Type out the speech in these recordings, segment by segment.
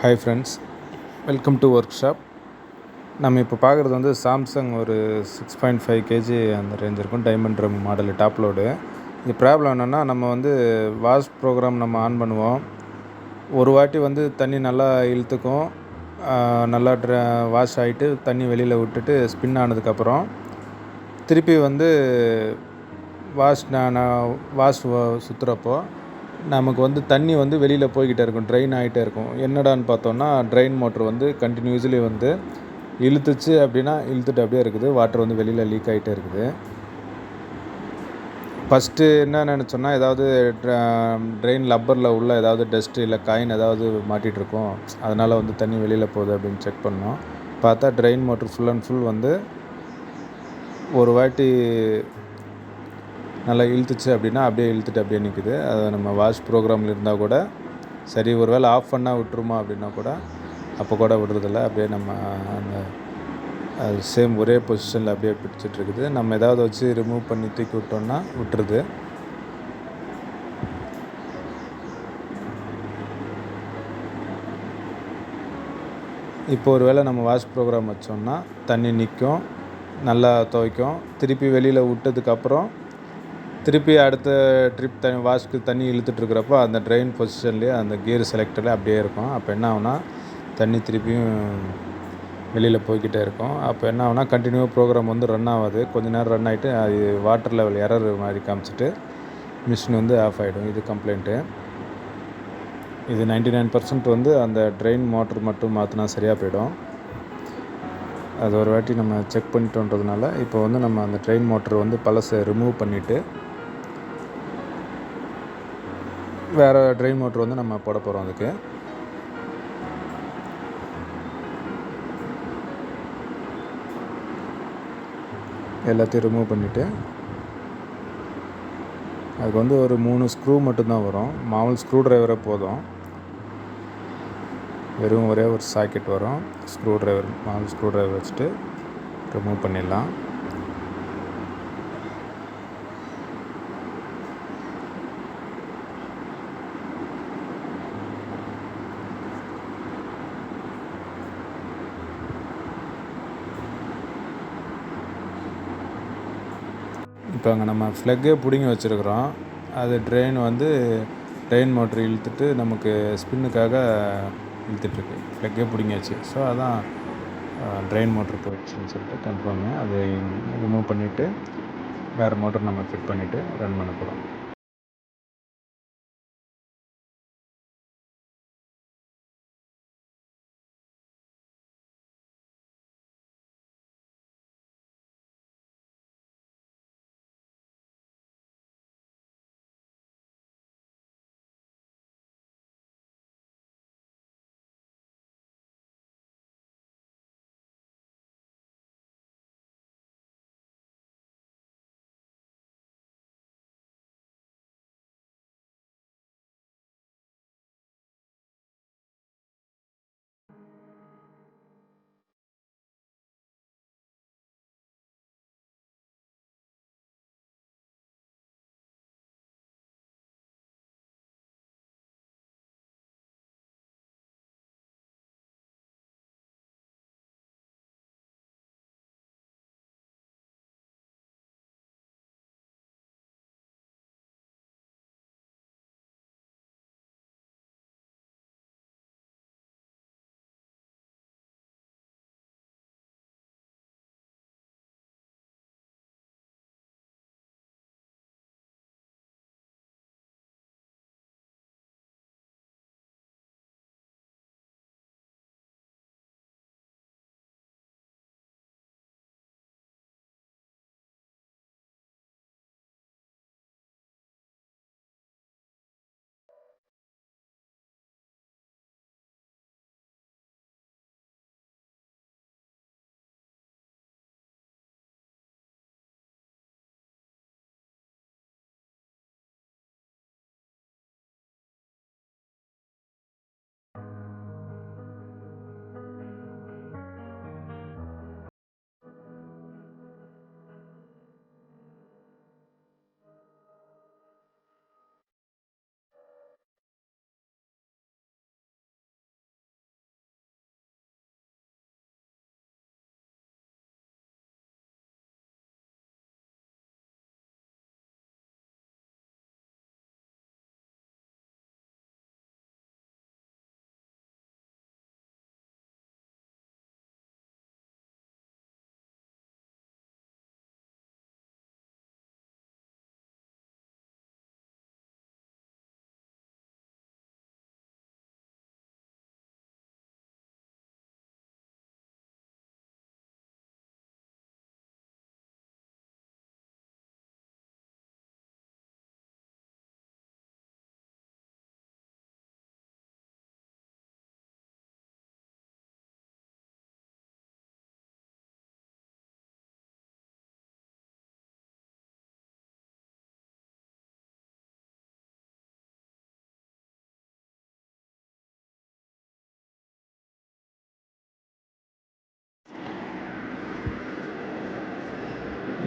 Hi friends, welcome to work shop. நம்ம இப்போ பார்க்குறது வந்து சாம்சங் ஒரு 6.5 கேஜி அந்த ரேஞ்ச் இருக்கும், டைமண்ட் ரம் மாடலு டாப் லோடு. இது ப்ராப்ளம் என்னென்னா, நம்ம வந்து வாஷ் ப்ரோக்ராம் நம்ம ஆன் பண்ணுவோம். ஒரு வாட்டி வந்து தண்ணி நல்லா இழுத்துக்கும், நல்லா வாஷ் ஆகிட்டு தண்ணி வெளியில் விட்டுட்டு ஸ்பின் ஆனதுக்கப்புறம் திருப்பி வந்து வாஷ் சுற்றுறப்போ நமக்கு வந்து தண்ணி வந்து வெளியில் போய்கிட்டே இருக்கும், ட்ரெயின் ஆகிட்டே இருக்கும். என்னடான்னு பார்த்தோன்னா, ட்ரெயின் மோட்ரு வந்து கண்டினியூஸ்லி வந்து இழுத்துச்சு அப்படின்னா இழுத்துட்டு அப்படியே இருக்குது, வாட்டர் வந்து வெளியில் லீக் ஆகிட்டே இருக்குது. ஃபஸ்ட்டு என்ன நினச்சோன்னா, ஏதாவது ட்ரெயின் லப்பரில் உள்ள ஏதாவது டஸ்ட்டு இல்லை காயின் ஏதாவது மாட்டிகிட்ருக்கோம், அதனால் வந்து தண்ணி வெளியில் போகுது அப்படின்னு செக் பண்ணோம். பார்த்தா train motor full and full வந்து ஒரு வாட்டி நல்லா இழுத்துச்சு அப்படின்னா அப்படியே இழுத்துட்டு அப்படியே நிற்குது. அதை நம்ம வாஷ் ப்ரோக்ராமில் இருந்தால் கூட சரி, ஒரு வேளை ஆஃப் பண்ணால் விட்டுருமா அப்படின்னா கூட அப்போ கூட விடுறதில்ல. அப்படியே நம்ம அந்த அது சேம் ஒரே பொசிஷனில் அப்படியே பிடிச்சிட்ருக்குது. நம்ம ஏதாவது வச்சு ரிமூவ் பண்ணி தூக்கி விட்டோம்னா விட்டுருது. இப்போ ஒரு வேளை நம்ம வாஷ் ப்ரோக்ராம் வச்சோம்னா தண்ணி நிற்கும், நல்லா துவைக்கும். திருப்பி வெளியில் விட்டதுக்கப்புறம் திருப்பி அடுத்த ட்ரிப் வாஷ்க்கு தண்ணி இழுத்துட்ருக்கிறப்போ அந்த ட்ரெயின் பொசிஷன்லேயே அந்த கியர் செலக்டரில் அப்படியே இருக்கும். அப்போ என்ன ஆகுனா, தண்ணி திருப்பியும் வெளியில் போய்கிட்டே இருக்கும். அப்போ என்ன ஆகுனா, கண்டினியூவாக ப்ரோக்ராம் வந்து ரன் ஆகாது. கொஞ்சம் நேரம் ரன் ஆகிட்டு அது வாட்டர் லெவல் எரர் மாதிரி காமிச்சிட்டு மிஷின் வந்து ஆஃப் ஆகிடும். இது கம்ப்ளைண்ட்டு. இது 99% வந்து அந்த ட்ரெயின் மோட்ரு மட்டும் மாற்றினா சரியாக போயிடும். அது ஒரு வாட்டி நம்ம செக் பண்ணிட்டோன்றதுனால இப்போ வந்து நம்ம அந்த ட்ரெயின் மோட்ரு வந்து பழசை ரிமூவ் பண்ணிவிட்டு வேறு ட்ரெயின் மோட்ரு வந்து நம்ம போட போகிறோம். அதுக்கு எல்லாத்தையும் ரிமூவ் பண்ணிவிட்டு அதுக்கு வந்து ஒரு 3 ஸ்க்ரூ மட்டும்தான் வரும். மாமூல் ஸ்க்ரூ ட்ரைவரே போதும். வெறும் ஒரே ஒரு சாக்கெட் வரும். மாமூல் ஸ்க்ரூ ட்ரைவர் வச்சுட்டு ரிமூவ் பண்ணிடலாம். இப்போ அங்கே நம்ம ஃப்ளக்கே பிடுங்கி வச்சுருக்குறோம். அது ட்ரெயின் மோட்ரு இழுத்துட்டு நமக்கு ஸ்பின்னுக்காக இழுத்துட்ருக்கு. ஃப்ளக்கே பிடுங்கியாச்சு. ஸோ அதான் ட்ரெயின் மோட்ரு போயிடுச்சுன்னு சொல்லிட்டு கன்ஃபார்மு. அதை ரிமூவ் பண்ணிவிட்டு வேறு மோட்டர் நம்ம ஃபிட் பண்ணிவிட்டு ரன் பண்ண போகிறோம்.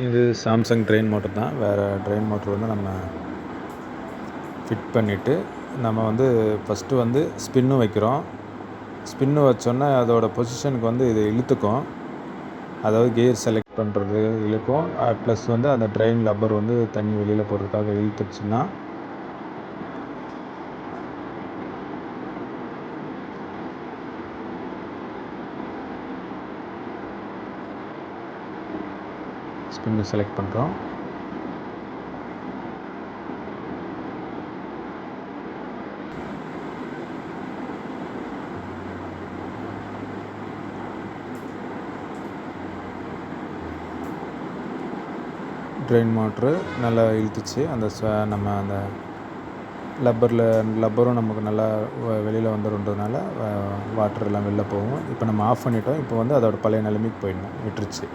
இது சாம்சங் ட்ரெயின் மோட்டர் தான். வேறு ட்ரெயின் மோட்டர் வந்து நம்ம ஃபிட் பண்ணிவிட்டு நம்ம வந்து ஃபஸ்ட்டு வந்து ஸ்பின்னு வைக்கிறோம். ஸ்பின்னு வச்சோன்னே அதோட பொசிஷனுக்கு வந்து இது இழுத்துக்கும். அதாவது கியர் செலக்ட் பண்ணுறது இழுக்கும். ப்ளஸ் வந்து அந்த ட்ரெயின் லப்பர் வந்து தண்ணி வெளியில் போகிறதுக்காக இழுத்துச்சுன்னா ஸ்பின்னு செலக்ட் பண்ணுறோம். ட்ரெயின் மோட்ரு நல்லா இழுத்துச்சு. அந்த நம்ம அந்த லப்பரும் நமக்கு நல்லா வெளியில் வந்துடுன்றதுனால வாட்டர் எல்லாம் வெளில போகும். இப்போ நம்ம ஆஃப் பண்ணிட்டோம். இப்போ வந்து அதோட பழைய நிலைமைக்கு விட்டுருச்சு.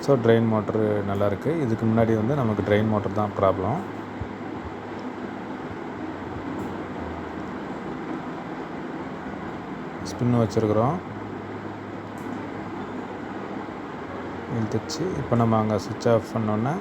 ஸோ ட்ரெயின் மோட்ரு நல்லாயிருக்கு. இதுக்கு முன்னாடி வந்து நமக்கு ட்ரெயின் மோட்டர் தான் ப்ராப்ளம். ஸ்பின்னு வச்சுருக்குறோம். இழுத்துச்சு. இப்போ நம்ம அங்கே சுவிட்ச் ஆஃப் பண்ணோன்னே